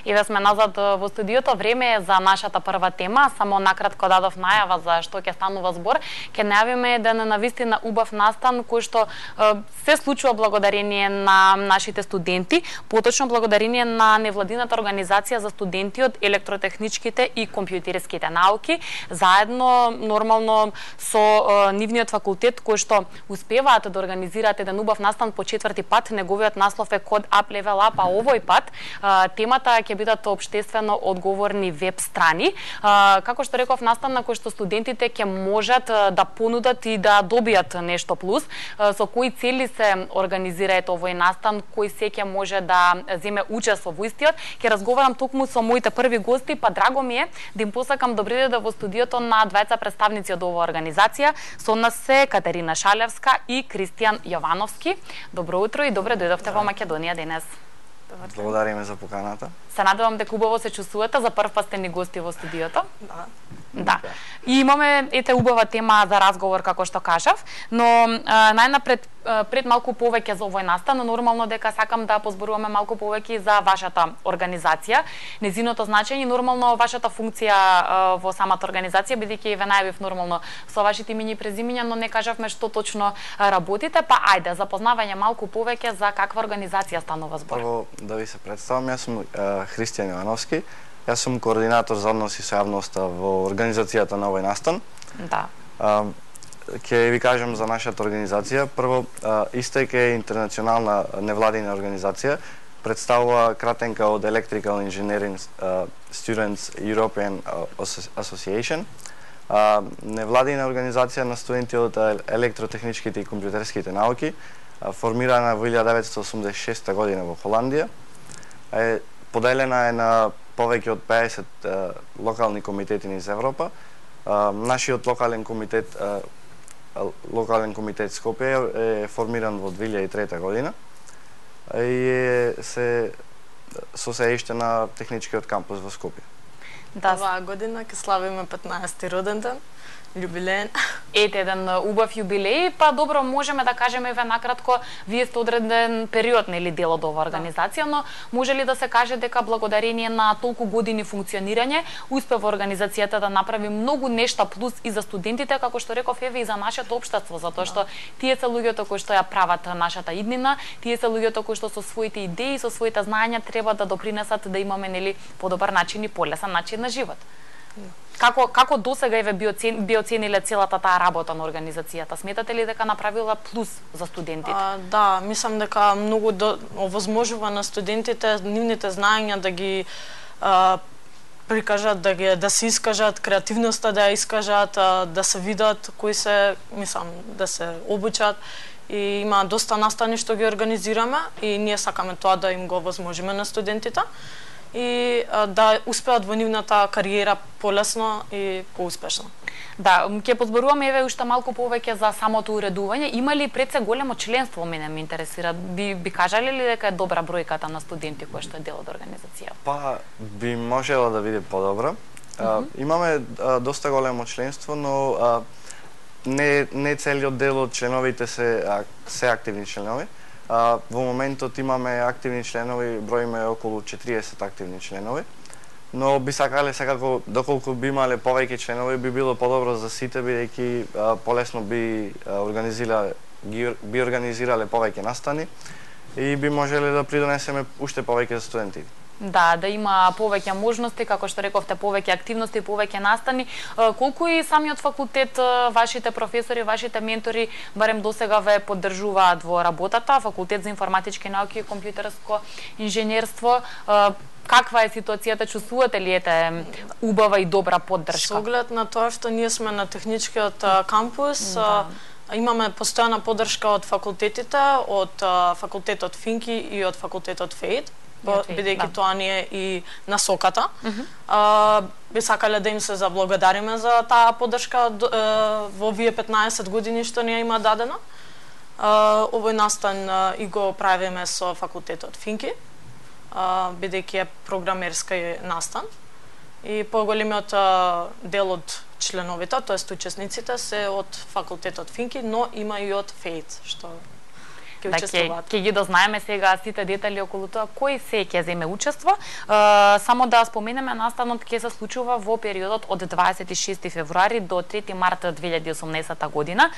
Еве сме назад во студиото. Време е за нашата прва тема. Само накратко дадов најава за што ќе станува збор. Ќе најавиме еден навистина убав настан кој што се случува благодарение на нашите студенти, поточно благодарение на невладината организација за студенти од електротехничките и компјутерските науки, заедно нормално со нивниот факултет кој што успеваат да организираат еден убав настан по четврти пат. Неговиот наслов е Код Up Level Up, а овој пат темата ќе бидат обштествено одговорни веб страни. Како што реков, настан на кој што студентите ќе можат да понудат и да добијат нешто плюс. Со кои цели се организира овој настан, кој се ќе може да земе учество во истиот. Ќе разговарам токму со моите први гости, па драго ми е да им посакам добри дојде во студиото на двајца представници од оваа организација. Со нас се Катерина Шалевска и Кристијан Јовановски. Добро утро и добре дојдовте во Македонија денес. Благодариме за поканата. Се надевам дека убаво се чувствувате, за прв пат сте ни гости во студиото. Да. И имаме убава тема за разговор, како што кажав, но најнапред пред малку повеќе за овој настан, но нормално дека сакам да позборуваме малку повеќе за вашата организација, незиното значење, нормално вашата функција во самата организација, бидејќи ве најавив нормално со вашите имиња и презимиња, но не кажавме што точно работите, па ајде запознавање малку повеќе за каква организација станува збор. Прво да ви се представам, јас сум Христијан Јовановски. Јас сум координатор за односи со јавноста во организацијата на овој настан. Да. Ќе ви кажам за нашата организација. Прво, ИСТЕК е интернационална невладина организација. Представува кратенка од Electrical Engineering Students European Association. Невладина организација на студенти од електротехничките и компјутерските науки, формирана во 1986 година во Холандија. Поделена е на повеќе од 50 локални комитети низ Европа. Нашиот локален комитет Скопје е формиран во 2003 година и е со сеиште на техничкиот кампус во Скопје. Да, оваа година ќе славиме 15-ти роден ден, јубилеен. Ете еден убав јубилеј, па добро, можеме да кажеме еве накратко, вие сте одреден период нели дел од оваа организација, но може ли да се каже дека благодарение на толку години функционирање успева организацијата да направи многу нешта плюс и за студентите, како што реков, еве и за нашето општество, затоа што тие се луѓето кои што ја прават нашата иднина, тие се луѓето кои што со своите идеи, со своите знаења треба да допринесат да имаме нели подобар начин и полесен начин на живот. Како досега еве би оцениле целата таа работа на организацијата? Сметате ли дека направила плюс за студентите? Да, мислам дека многу овозможува на студентите нивните знаења да ги прикажат, да се искажат, креативноста да ја искажат, да се видат кои се, мислам, да се обучат. И има доста настани што ги организираме и ние сакаме тоа да им го овозможиме на студентите и да успеат во нивната кариера полесно и поуспешно. Да, ќе позборуваме еве уште малку повеќе за самото уредување. Има ли пред се големо членство, мене ме интересира? Би кажале ли дека е добра бројката на студенти кои што е дел од организацијата? Па би можела да биде подобра. Имаме доста големо членство, но не целиот дел од членовите се активни членови. Во моментот имаме активни членови, броиме околу 40 активни членови. но би сакале секако доколку би имале повеќе членови би било подобро за сите бидејќи полесно би организирале повеќе настани и би можеле да придонесеме уште повеќе за студентите. Да, да има повеќе можности, како што рековте, повеќе активности, повеќе настани. Колку и самиот факултет, вашите професори, вашите ментори, барем досега ве поддржуваат во работата, факултет за информатички науки и компјутерско инженерство, каква е ситуацијата, чувствувате ли убава и добра поддршка? Со оглед на тоа што ние сме на техничкиот кампус, имаме постојана поддршка од факултетите, од факултетот Финки и од факултетот ФЕИД, бидејќи тоа ни е и насоката. Би сакале да им се заблагодариме за таа поддршка во овие 15 години што ни има дадено. Овој настан и го правиме со факултетот Финки, бидејќи е програмерска настан. И поголемиот дел од членовите, тоест учесниците, се од факултетот Финки, но има и од ФЕИД, што да, ќе ги дознаеме сега сите детали околу тоа кој се ќе земе учество. Само да споменеме, настанот ќе се случува во периодот од 26 февруари до 3 март 2018 година.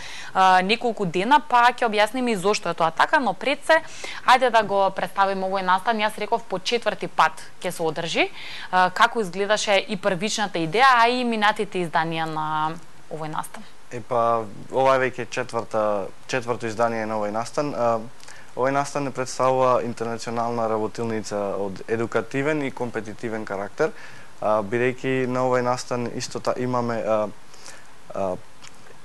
Неколку дена, па ќе објасниме и зошто е тоа така, но пред се, ајде да го представиме овој настан. Јас реков по 4ти пат ќе се одржи. Како изгледаше и првичната идеја, а и минатите изданија на овој настан? Ова е веќе четврто издание на овој настан. Овој настан не представува интернационална работилница од едукативен и компетитивен карактер, бидејќи на овој настан исто имаме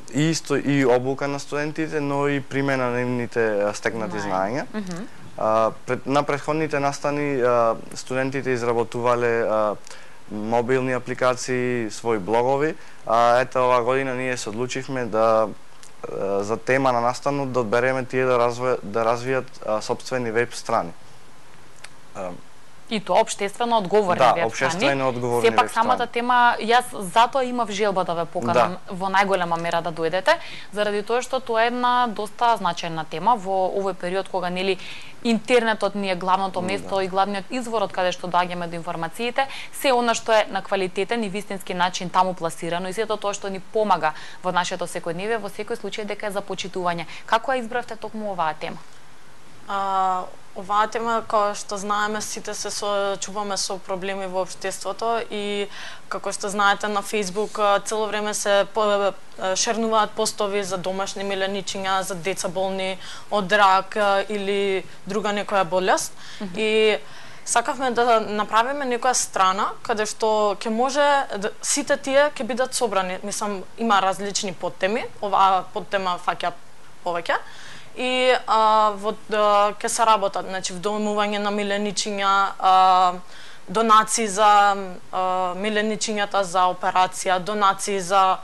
и обука на студентите, но и примена на нивните стекнати знаења. На претходните настани студентите изработувале мобилни апликации, своји блогови, а ето оваа година ние се одлучивме да за тема на настанот да одбереме тие да развијат сопствени веб страни. И тоа општествено одговорни веб страни. Да, општествено одговорни веб страни. Сепак самата тема, јас затоа имав желба да ве поканам во најголема мера да дојдете, заради тоа што тоа е една доста значајна тема во овој период кога нели интернетот ни е главното место и главниот извор од каде што доаѓаме до информациите, се она што е на квалитетен и вистински начин таму пласирано и сето тоа што ни помага во нашето секојдневие, во секој случај дека е за почитување. Како ја избравте токму оваа тема? Оваа тема, како што знаеме, сите се соочуваме со проблеми во општеството и како што знаете на Facebook цело време се шернуваат постови за домашни миленичиња, за деца болни од рак или друга некоја болест. И сакавме да направиме некоја страна каде што ќе може сите тие ќе бидат собрани. Мислам, има различни подтеми, оваа подтема фаќа повеќе. И ќе се работат, значи вдомување на миленичиња, донации за миленичињата за операција, донации за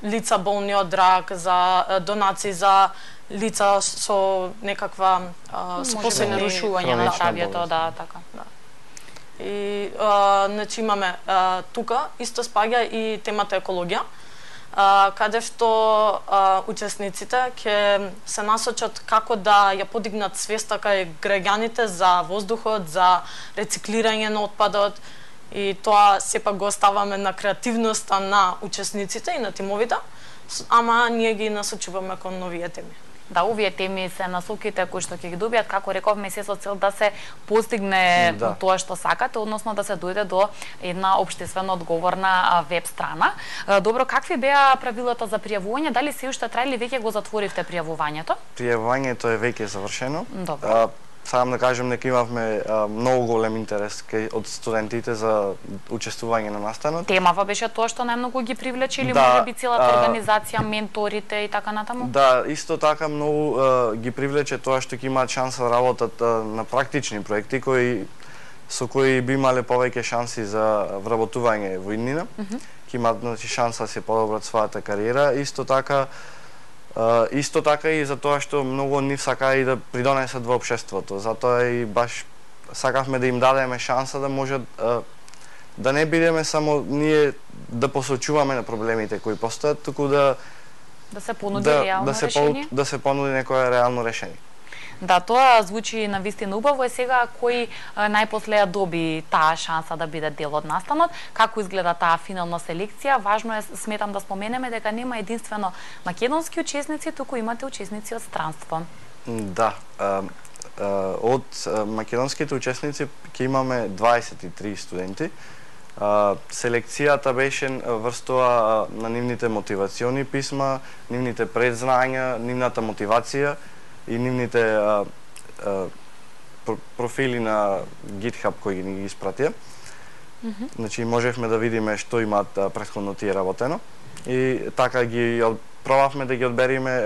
лица болни од рак, за донации за лица со некаква посебни нарушувања на здравјето, да, така. И значи имаме тука исто спаѓа и темата екологија, каде што учесниците ќе се насочат како да ја подигнат свеста кај граѓаните за воздухот, за рециклирање на отпадот и тоа сепак го оставаме на креативноста на учесниците и на тимовите, ама ние ги насочуваме кон новите теми. Да, овие теми се насоките кои што ќе ги добијат, како рековме, се со цел да се постигне тоа што сакате, односно да се дојде до една општествено одговорна веб страна. Добро, какви беа правилата за пријавување? Дали се уште трае или веќе го затворивте пријавувањето? Пријавувањето е веќе завршено. Добро. Сам да кажем дека имавме многу голем интерес од студентите за учествување на настанот. Темава беше тоа што најмногу ги привлече или може би целата организација, менторите и така натаму? Да, исто така многу ги привлече тоа што ќе имаат шанса да работат на практични проекти со кои би имале повеќе шанси за вработување во иднина. Ќе имаат шанса да се подобрат својата кариера. Исто така и за тоа што многу од нив сакаа и да придонесат во општеството. Затоа и баш сакавме да им дадеме шанса да можат да не бидеме само ние да посочуваме на проблемите кои постојат, туку да се понуди реално решение. Да се понуди некое реално решение. Да, тоа звучи навистина убаво. Е сега кој најпосле ја доби таа шанса да биде дел од настанот? Како изгледа таа финална селекција? Важно е, сметам да споменеме дека нема единствено македонски учесници, туку имате учесници од странство. Да, од македонските учесници ќе имаме 23 студенти. Селекцијата беше врз тоа на нивните мотивациони писма, нивните предзнања, нивната мотивација и нивните профили на GitHub кои ни ги испратија. Значи можевме да видиме што имаат претходно тие работено и така ги пробавме да ги одбериме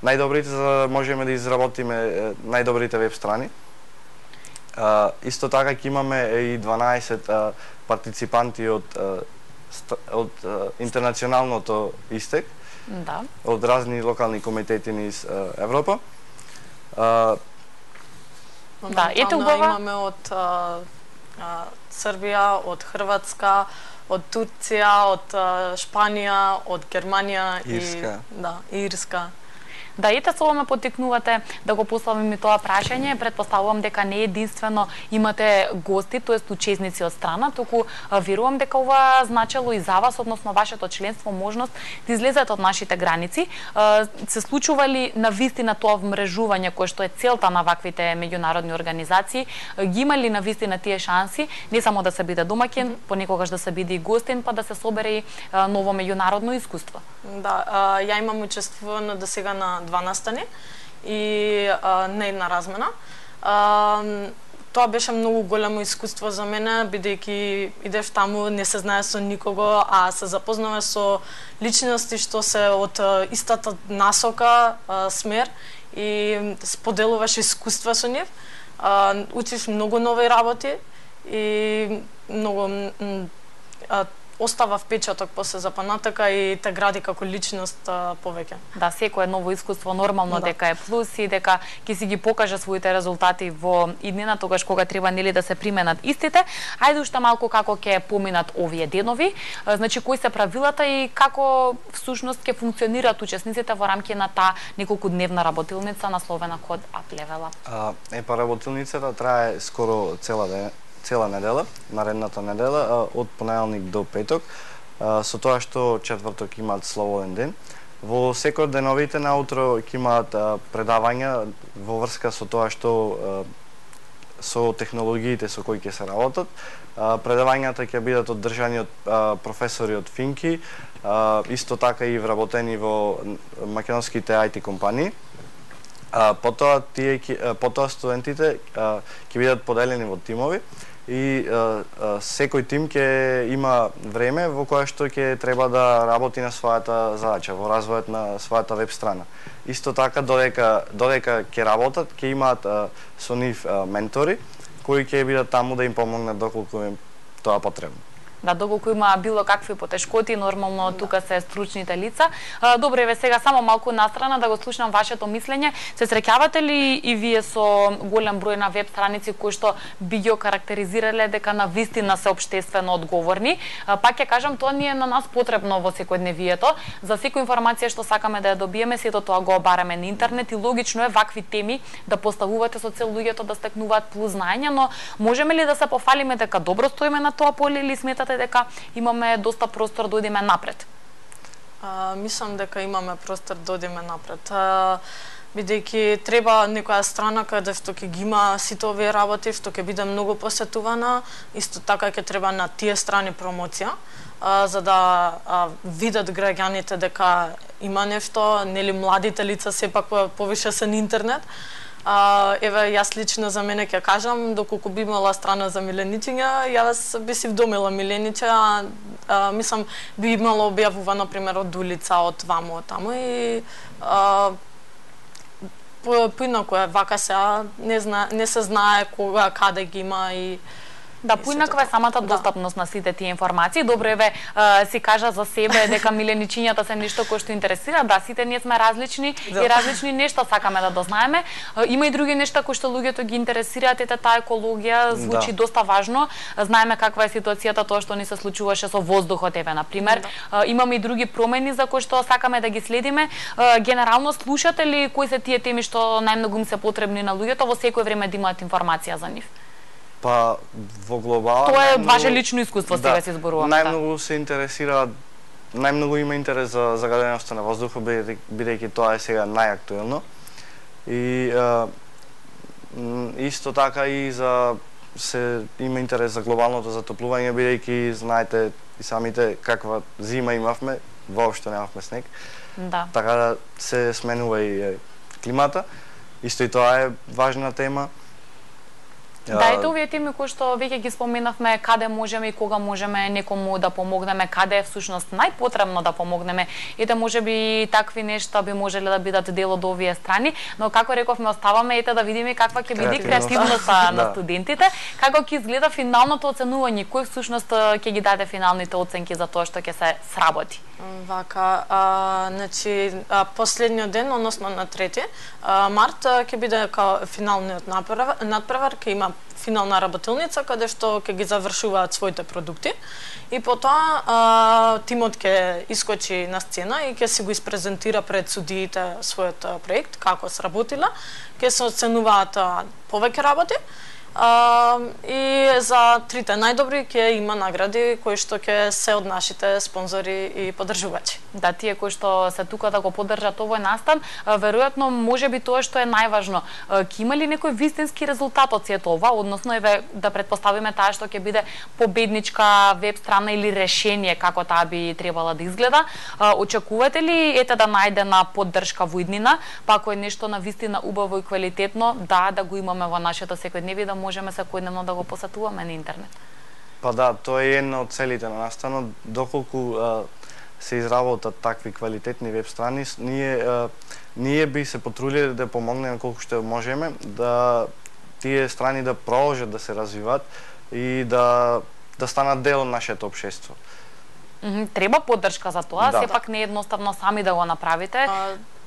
најдобрите за да можеме да изработиме најдобрите веб страни. Исто така ќе имаме и 12 партиципанти од интернационалното истек, Да. од разни локални комитети низ Европа. Да, ете убава. Имаме од Србија, од Хрватска, од Турција, од Шпанија, од Германија Ирска. и Ирска. Да, ете со ова ме поттикнувате да го поставим и тоа прашање. Претпоставувам дека не единствено имате гости, тоест учесници од страна, туку верувам дека ова значело и за вас, односно вашето членство, можност да излезете од нашите граници. Се случува ли навистина тоа вмрежување кое што е целта на ваквите меѓународни организации? Ги има ли навистина тие шанси, не само да се биде домаќин, понекогаш да се биде и гостин, па да се собере и ново меѓународно искуство? Да, ја имам учествувано до сега на 2 настани и на една размена. Тоа беше многу големо искуство за мене, бидејќи идеш таму, не се знае со никого, а се запознаваш со личности што се од истата насока, смер и споделуваш искуства со нив. Учиш многу нови работи и многу остава впечаток после запанатака и те гради како личност повеќе. Да, секое ново искуство нормално дека е плюс и дека ќе си ги покаже своите резултати во иднина, тогаш кога треба нели да се применат истите. Ајде уште малку како ќе поминат овие денови, значи кои се правилата и како всушност ќе функционираат учесниците во рамки на таа неколкудневна работилница насловена Код Up Level Up. Работилницата трае скоро цела недела, наредната недела, од понеделник до петок, со тоа што четврток имаат слободен ден. Во секој од деновите наутро ќе имаат предавања во врска со тоа што со технологиите со кои ќе се работат. Предавањата ќе бидат одржани од професори од Финки, исто така и вработени во македонските IT компании. Потоа студентите ќе бидат поделени во тимови и секој тим ќе има време во кое што ќе треба да работи на својата задача, во развојот на својата веб страна. Исто така, додека ќе работат, ќе имаат со нив ментори, кои ќе бидат таму да им помогнат доколку им тоа потребно. Да, доколку има било какви потешкоти, нормално тука се стручните лица. Добро, еве сега само малку настрана да го слушнам вашето мислење. Се среќавате ли и вие со голем број на веб страници кои што би ги карактеризирале дека навистина се општествено одговорни? Пак ќе кажам, тоа ни е на нас потребно во секојдневието. За секоја информација што сакаме да ја добиеме, сето тоа го бараме на интернет и логично е вакви теми да поставувате со цел луѓето да стекнуваат плюс знаење, но можеме ли да се пофалиме дека добро стоиме на тоа поле или сметате дека имаме доста простор да одиме напред? Мислам дека имаме простор да одиме напред. Бидејќи треба некоја страна каде што ќе ги има сите овие работи, што ќе биде многу посетувана, исто така ќе треба на тие страни промоција, за да видат граѓаните дека има нешто, нели младите лица сепак повише се на интернет. Еве, јас лично за мене ќе кажам, доколку би имала страна за миленичиња, јас би си вдомила милениче, мислам, би имала објавува, например, од улица, од ваму, од таму и поинаку е вака сега, не се знае кога, каде ги има и Да, поинаква е самата достапност на сите тие информации. Добро еве си кажа за себе дека миленичињата се нешто кое што интересира. Да, сите ние сме различни и различни нешта сакаме да дознаеме. Има и други нешта кои што луѓето ги интересираат, ете таа екологија звучи доста важно. Знаеме каква е ситуацијата, тоа што ни се случуваше со воздухот, еве на пример. Имаме и други промени за кои што сакаме да ги следиме. Генерално слушате ли кои се тие теми што најмногу им се потребни на луѓето во секој време да имаат информација за нив? Па во глобала тоа е ваше лично искуство, сега се зборувам. Најмногу се интересира, најмногу има интерес за загаденоста на воздухот, бидејќи тоа е сега најактуелно. И исто така и има интерес за глобалното затоплување, бидејќи знаете и самите каква зима имавме, воопшто немавме снег. Да. Така да се сменува и климата. Исто и тоа е важна тема. Да, ето овие теми кои што веќе ги споменавме, каде можеме и кога можеме некому да помогнеме, каде е всушност најпотребно да помогнеме. Ете можеби такви нешта би можеле да бидат дел од овие страни, но како рековме оставаме да видиме каква ќе биде креативноста на студентите, како ќе изгледа финалното оценување, кој всушност ќе ги даде финалните оценки за тоа што ќе се сработи. Вака, значи последниот ден, односно на 3 март ќе биде као финалниот надпревар, ќе има финална работилница каде што ќе ги завршуваат своите продукти и потоа тимот ќе искочи на сцена и ќе си го испрезентира пред судиите својот проект, како сработила, ќе се оценуваат повеќе работи. И за трите најдобри ќе има награди кои што ќе се од нашите спонзори и поддржувачи. Да, тие кои што се тука да го поддржат овој настан, веројатно можеби тоа што е најважно, ќе има ли некој вистински резултат од сето ова, односно еве да претпоставиме таа што ќе биде победничка веб страна или решение како таа би требала да изгледа. Очекувате ли да најде на поддршка во иднина, па ако е нешто на вистина убаво и квалитетно, да го имаме во нашето секојдневие, да можеме секојдневно да го посетуваме на интернет? Па да, тоа е една од целите на настанот, доколку се изработат такви квалитетни веб страни, ние би се потрудиле да помогнеме колку што можеме, да тие страни да продолжат да се развиваат и да станат дел од нашето општество. Треба поддршка за тоа, сепак не е едноставно сами да го направите.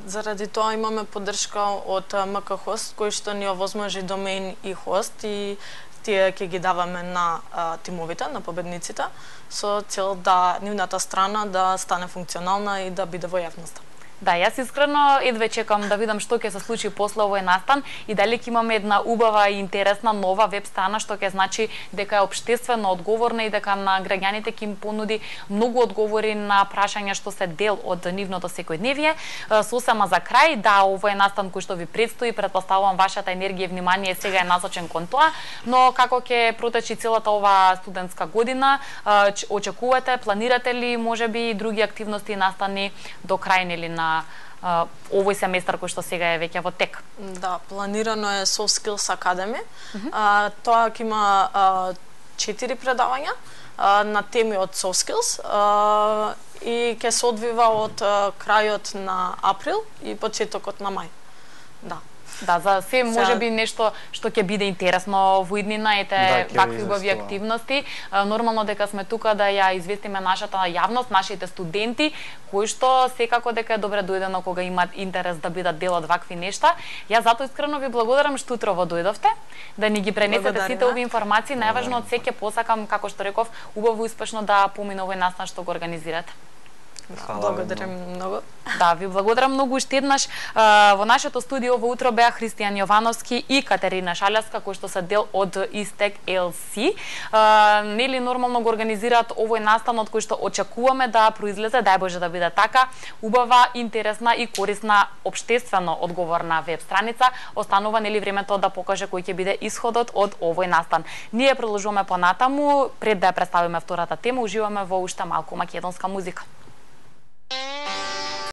Заради тоа имаме поддршка од МК Хост, кој што ни овозможи домен и хост и тие ќе ги даваме на тимовите, на победниците, со цел да нивната страна да стане функционална и да биде во јавноста. Да, јас искрено едве чекам да видам што ќе се случи после овој настан и дали ќе имаме една убава и интересна нова веб страна што ќе значи дека е општествено одговорна и дека на граѓаните ќе им понуди многу одговори на прашања што се дел од нивното секојдневие. Сосема за крај, да, овој настан кој што ви предстои, претпоставувам вашата енергија и внимание сега е насочен кон тоа, но како ќе протечи целата оваа студентска година, очекувате, планирате ли можеби други активности и настани до крај нели на овој семестар кој што сега е веќе во тек? Да, планирано е Soft Skills Academy. Тоа ќе има 4 предавања на теми од Soft Skills и ќе се одвива од крајот на април и почетокот на мај. Да. Да, за се можеби нешто што ќе биде интересно во иднина, вакви убави активности. Нормално дека сме тука да ја известиме нашата јавност, нашите студенти, кои што секако дека е добре дојдено кога имаат интерес да бидат дел од вакви нешта. Јас затоа искрено ви благодарам што утрово дојдовте, да ни ги пренесете сите овие информации. Најважно од се ќе посакам, како што реков, убаво и успешно да помине овој настан што го организирате. Благодарам многу. Да, ви благодарам многу уште еднаш. Во нашето студио во утро беа Христијан Јовановски и Катерина Шалевска, кои што се дел од Истек LC. Нели нормално го организираат овој настан од кој што очекуваме да произлезе, дај Боже да биде така, убава, интересна и корисна општествено одговорна веб страница. Останува нели времето да покаже кој ќе биде исходот од овој настан. Ние продолжуваме понатаму, пред да ја представиме втората тема, уживаме во уште малку македонска музика.